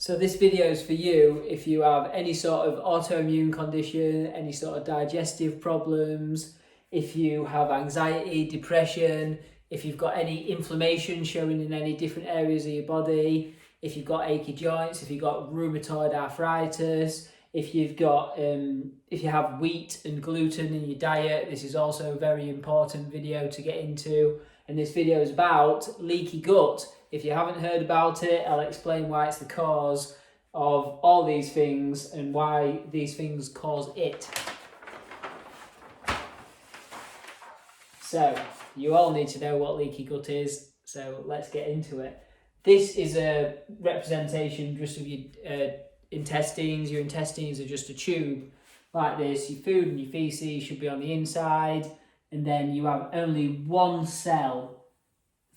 So this video is for you if you have any sort of autoimmune condition, any sort of digestive problems, if you have anxiety, depression, if you've got any inflammation showing in any different areas of your body, if you've got achy joints, if you've got rheumatoid arthritis, if you've got if you have wheat and gluten in your diet. This is also a very important video to get into, and this video is about leaky gut. If you haven't heard about it, I'll explain why it's the cause of all these things and why these things cause it. So, you all need to know what leaky gut is, so let's get into it. This is a representation just of your intestines. Your intestines are just a tube like this. Your food and your feces should be on the inside, and then you have only one cell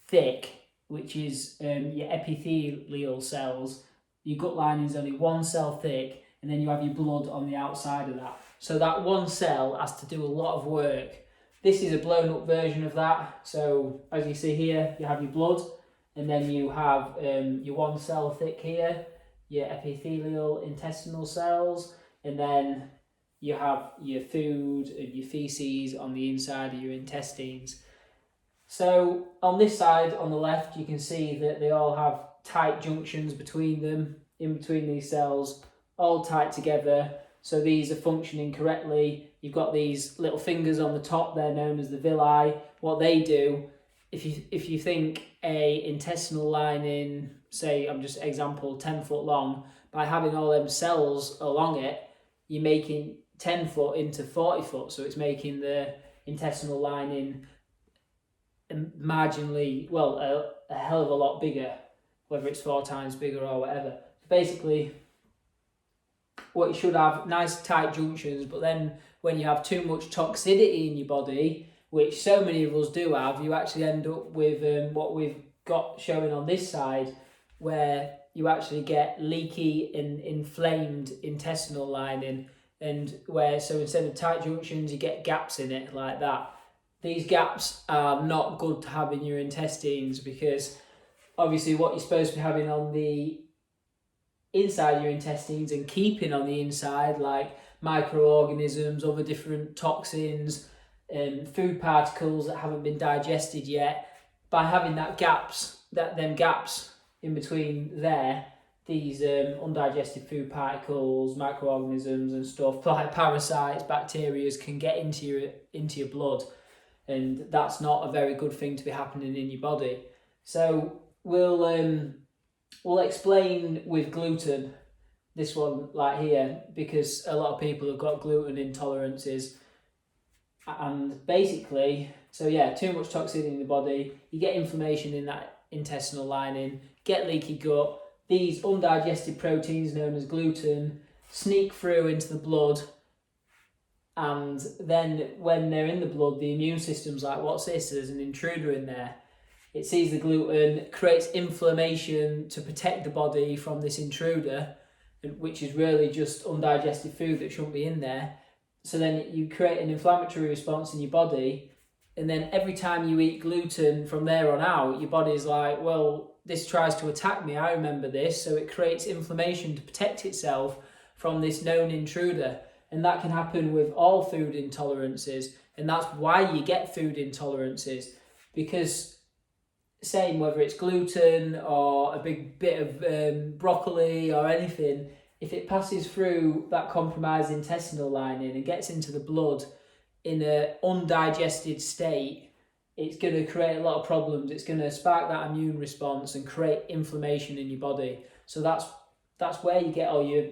thick, which is your epithelial cells. Your gut lining is only one cell thick, and then you have your blood on the outside of that. So that one cell has to do a lot of work. This is a blown up version of that. So as you see here, you have your blood, and then you have your one cell thick here, your epithelial intestinal cells, and then you have your food and your feces on the inside of your intestines. So on this side, on the left, you can see that they all have tight junctions between them, in between these cells, all tight together. So these are functioning correctly. You've got these little fingers on the top, they're known as the villi. What they do, if you think a intestinal lining, say, I'm just example, 10 foot long, by having all them cells along it, you're making 10 foot into 40 foot. So it's making the intestinal lining marginally, well, a hell of a lot bigger, whether it's 4 times bigger or whatever. Basically, what you should have, nice tight junctions, but then when you have too much toxicity in your body, which so many of us do have, you actually end up with what we've got showing on this side, where you actually get leaky and inflamed intestinal lining, and where, so instead of tight junctions, you get gaps in it like that. These gaps are not good to have in your intestines, because obviously what you're supposed to be having on the inside of your intestines and keeping on the inside, like microorganisms, other different toxins, food particles that haven't been digested yet, by having them gaps in between there, these undigested food particles, microorganisms and stuff, like parasites, bacteria, can get into your blood. And that's not a very good thing to be happening in your body. So we'll explain with gluten, this one like here, because a lot of people have got gluten intolerances. And basically, so yeah, too much toxin in the body, you get inflammation in that intestinal lining, get leaky gut. These undigested proteins known as gluten sneak through into the blood, and then when they're in the blood, the immune system's like, what's this? There's an intruder in there. It sees the gluten, creates inflammation to protect the body from this intruder, which is really just undigested food that shouldn't be in there. So then you create an inflammatory response in your body, and then every time you eat gluten from there on out, your body's like, well, this tries to attack me, I remember this, so it creates inflammation to protect itself from this known intruder. And that can happen with all food intolerances, and that's why you get food intolerances, because same whether it's gluten or a big bit of broccoli or anything, if it passes through that compromised intestinal lining and gets into the blood in an undigested state, it's going to create a lot of problems. It's going to spark that immune response and create inflammation in your body. So that's where you get all your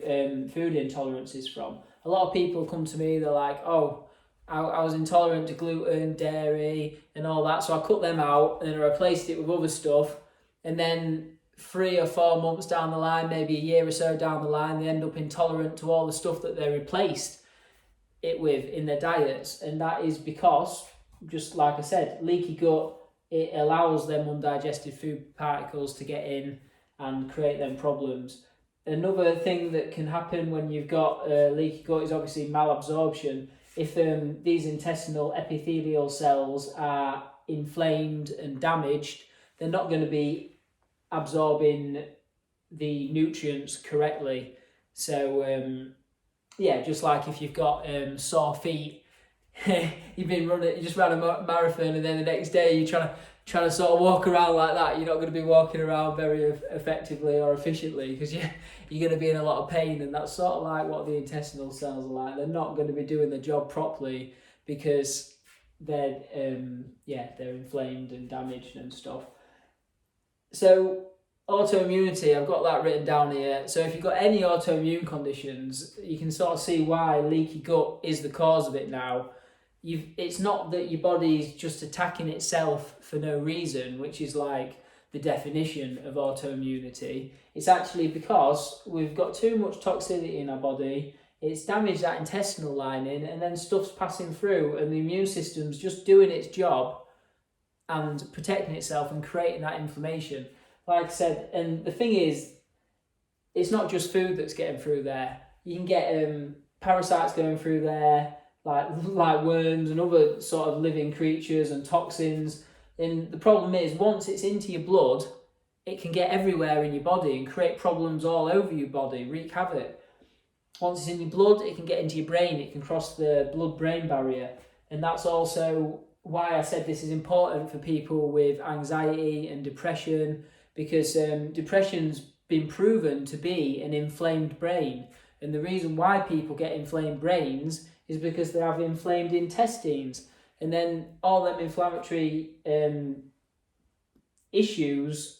food intolerances from. A lot of people come to me, they're like, oh, I was intolerant to gluten, dairy and all that, so I cut them out and I replaced it with other stuff, and then 3 or 4 months down the line, maybe a year or so down the line, they end up intolerant to all the stuff that they replaced it with in their diets. And that is because, just like I said, leaky gut, it allows them undigested food particles to get in and create them problems. Another thing that can happen when you've got leaky gut is obviously malabsorption. If these intestinal epithelial cells are inflamed and damaged, they're not going to be absorbing the nutrients correctly. So yeah, just like if you've got sore feet, you just ran a marathon, and then the next day you're trying to sort of walk around like that, you're not going to be walking around very effectively or efficiently, because you're going to be in a lot of pain. And that's sort of like what the intestinal cells are like. They're not going to be doing the job properly because they're inflamed and damaged and stuff. So autoimmunity, I've got that written down here. So if you've got any autoimmune conditions, you can sort of see why leaky gut is the cause of it now. It's not that your body's just attacking itself for no reason, which is like the definition of autoimmunity. It's actually because we've got too much toxicity in our body, it's damaged that intestinal lining, and then stuff's passing through, and the immune system's just doing its job and protecting itself and creating that inflammation. Like I said, and the thing is, it's not just food that's getting through there. You can get parasites going through there, like worms and other sort of living creatures and toxins. And the problem is, once it's into your blood, it can get everywhere in your body and create problems all over your body, wreak havoc. Once it's in your blood, it can get into your brain, it can cross the blood-brain barrier. And that's also why I said this is important for people with anxiety and depression, because depression's been proven to be an inflamed brain. And the reason why people get inflamed brains is because they have inflamed intestines. And then all them inflammatory issues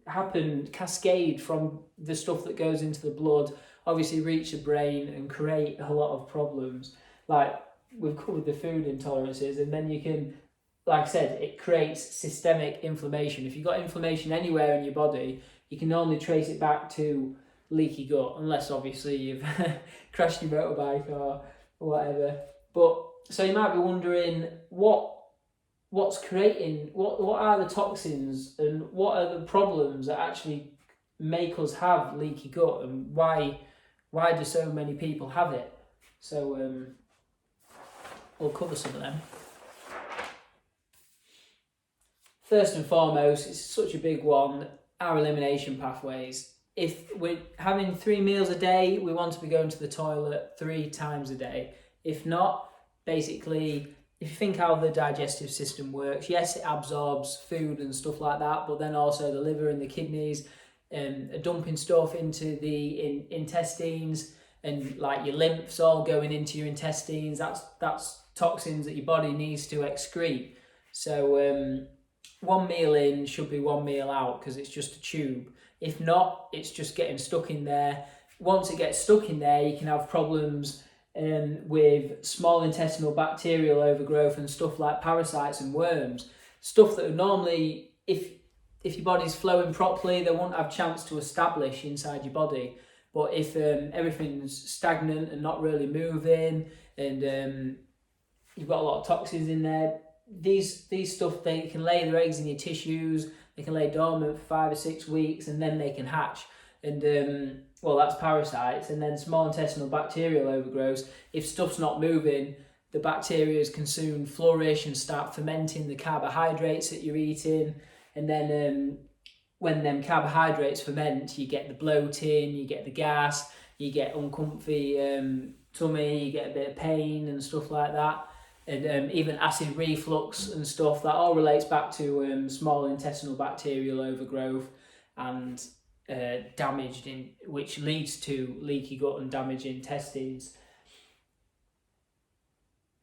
cascade from the stuff that goes into the blood, obviously reach the brain and create a lot of problems. Like we've covered the food intolerances, and then you can, like I said, it creates systemic inflammation. If you've got inflammation anywhere in your body, you can only trace it back to leaky gut, unless obviously you've crashed your motorbike or whatever. But so you might be wondering what's creating, what are the toxins and what are the problems that actually make us have leaky gut, and why do so many people have it? So we'll cover some of them. First and foremost, it's such a big one, our elimination pathways. If we're having 3 meals a day, we want to be going to the toilet 3 times a day. If not, basically, if you think how the digestive system works, yes, it absorbs food and stuff like that, but then also the liver and the kidneys are dumping stuff into the intestines, and like your lymphs all going into your intestines. That's toxins that your body needs to excrete. So 1 meal in should be 1 meal out, because it's just a tube. If not, it's just getting stuck in there. Once it gets stuck in there, you can have problems with small intestinal bacterial overgrowth and stuff like parasites and worms. Stuff that would normally, if your body's flowing properly, they won't have chance to establish inside your body. But if everything's stagnant and not really moving, and you've got a lot of toxins in there, these stuff, they can lay their eggs in your tissues, they can lay dormant for 5 or 6 weeks, and then they can hatch. And that's parasites. And then small intestinal bacterial overgrowth. If stuff's not moving, the bacteria can soon flourish and start fermenting the carbohydrates that you're eating. And then when them carbohydrates ferment, you get the bloating, you get the gas, you get uncomfy tummy, you get a bit of pain and stuff like that. And even acid reflux and stuff, that all relates back to small intestinal bacterial overgrowth and which leads to leaky gut and damaged intestines.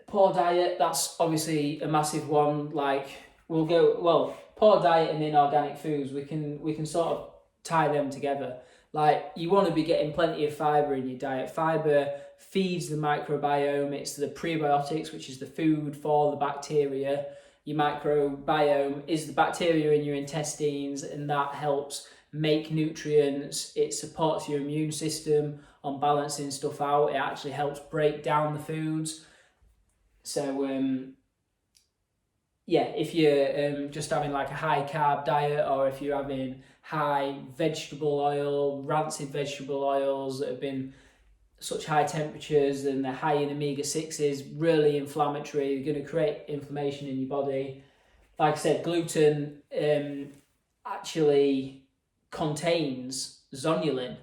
Poor diet, that's obviously a massive one. Like poor diet and inorganic foods, we can sort of tie them together. Like, you want to be getting plenty of fibre in your diet. Fibre feeds the microbiome. It's the prebiotics, which is the food for the bacteria. Your microbiome is the bacteria in your intestines, and that helps make nutrients. It supports your immune system on balancing stuff out. It actually helps break down the foods. So if you're just having like a high carb diet, or if you're having high vegetable oil, rancid vegetable oils that have been such high temperatures, and they're high in omega-6s, really inflammatory, you're going to create inflammation in your body. Like I said, gluten actually contains zonulin.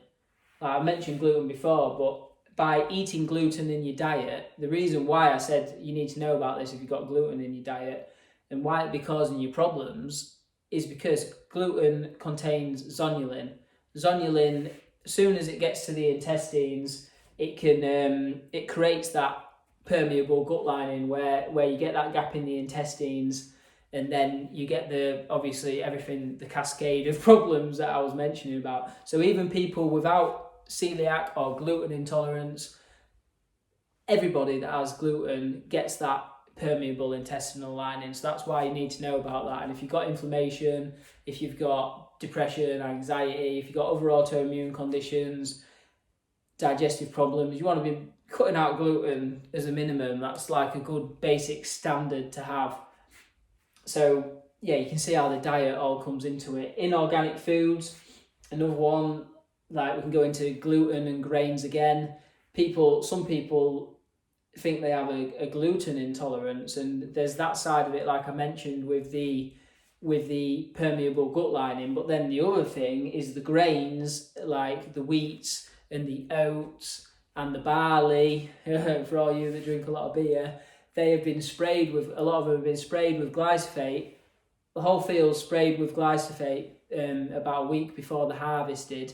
I mentioned gluten before, but by eating gluten in your diet, the reason why I said you need to know about this if you've got gluten in your diet and why it be causing you problems is because gluten contains zonulin. Zonulin, as soon as it gets to the intestines, it creates that permeable gut lining where you get that gap in the intestines, and then you get the cascade of problems that I was mentioning about. So even people without celiac or gluten intolerance, everybody that has gluten gets that permeable intestinal lining. So that's why you need to know about that. And if you've got inflammation, if you've got depression, anxiety, if you've got other autoimmune conditions, digestive problems, you want to be cutting out gluten as a minimum. That's like a good basic standard to have. So yeah, you can see how the diet all comes into it. Inorganic foods, another one, like we can go into gluten and grains again. Some people think they have a gluten intolerance, and there's that side of it, like I mentioned, with the permeable gut lining. But then the other thing is the grains, like the wheats and the oats and the barley. For all you that drink a lot of beer, they have been sprayed with, a lot of them have been sprayed with glyphosate. The whole field's sprayed with glyphosate about a week before they're harvested.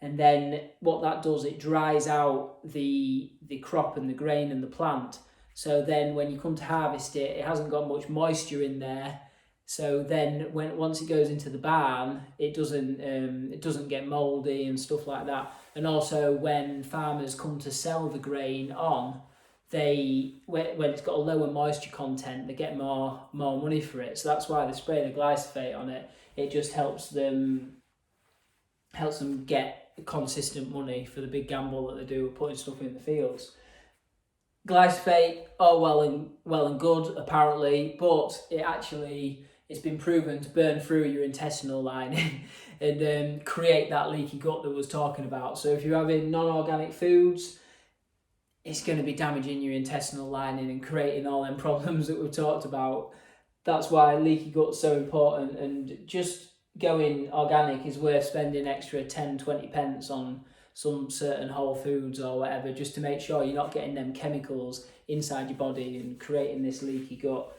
And then what that does, it dries out the crop and the grain and the plant. So then when you come to harvest it, it hasn't got much moisture in there. So then once it goes into the barn, it doesn't get mouldy and stuff like that. And also when farmers come to sell the grain on, when it's got a lower moisture content, they get more money for it. So that's why they spray the glyphosate on it. It just helps them get consistent money for the big gamble that they do with putting stuff in the fields. Glyphosate, well and good apparently, but it's been proven to burn through your intestinal lining and create that leaky gut that I was talking about. So if you're having non-organic foods, it's going to be damaging your intestinal lining and creating all them problems that we've talked about. That's why leaky gut's so important, and just going organic is worth spending extra 10-20 pence on some certain whole foods or whatever, just to make sure you're not getting them chemicals inside your body and creating this leaky gut.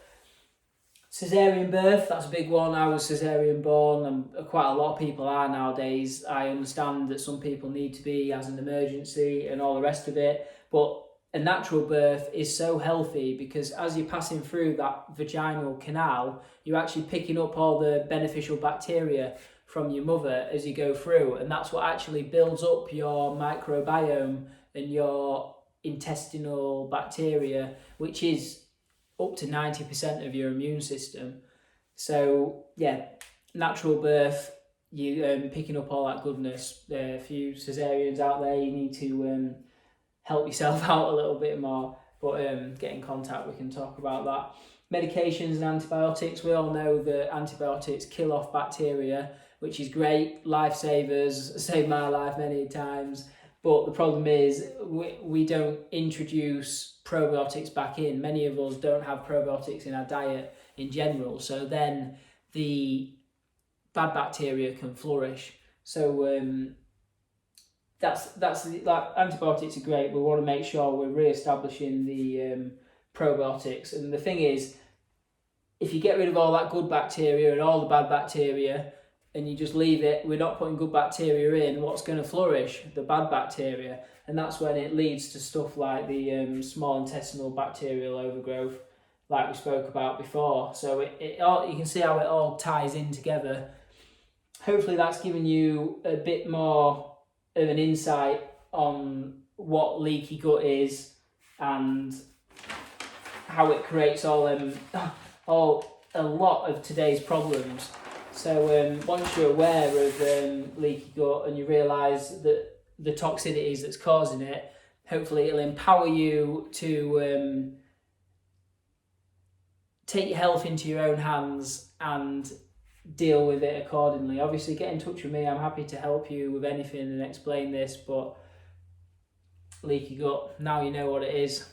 Caesarean birth, that's a big one. I was caesarean born, and quite a lot of people are nowadays. I understand that some people need to be as an emergency and all the rest of it, but a natural birth is so healthy because as you're passing through that vaginal canal, you're actually picking up all the beneficial bacteria from your mother as you go through, and that's what actually builds up your microbiome and your intestinal bacteria, which is up to 90% of your immune system. So yeah, natural birth, you picking up all that goodness. A few caesareans out there, you need to help yourself out a little bit more, but get in contact, we can talk about that. Medications and antibiotics, we all know that antibiotics kill off bacteria, which is great, lifesavers, saved my life many times. But the problem is we don't introduce probiotics back in. Many of us don't have probiotics in our diet in general. So then the bad bacteria can flourish. So that's like antibiotics are great. We want to make sure we're re-establishing the probiotics. And the thing is, if you get rid of all that good bacteria and all the bad bacteria, and you just leave it, we're not putting good bacteria in, what's going to flourish? The bad bacteria. And that's when it leads to stuff like the small intestinal bacterial overgrowth, like we spoke about before. So it all, you can see how it all ties in together. Hopefully that's given you a bit more of an insight on what leaky gut is and how it creates a lot of today's problems. So once you're aware of leaky gut and you realise that the toxicities that's causing it, hopefully it'll empower you to take your health into your own hands and deal with it accordingly. Obviously, get in touch with me. I'm happy to help you with anything and explain this, but leaky gut, now you know what it is.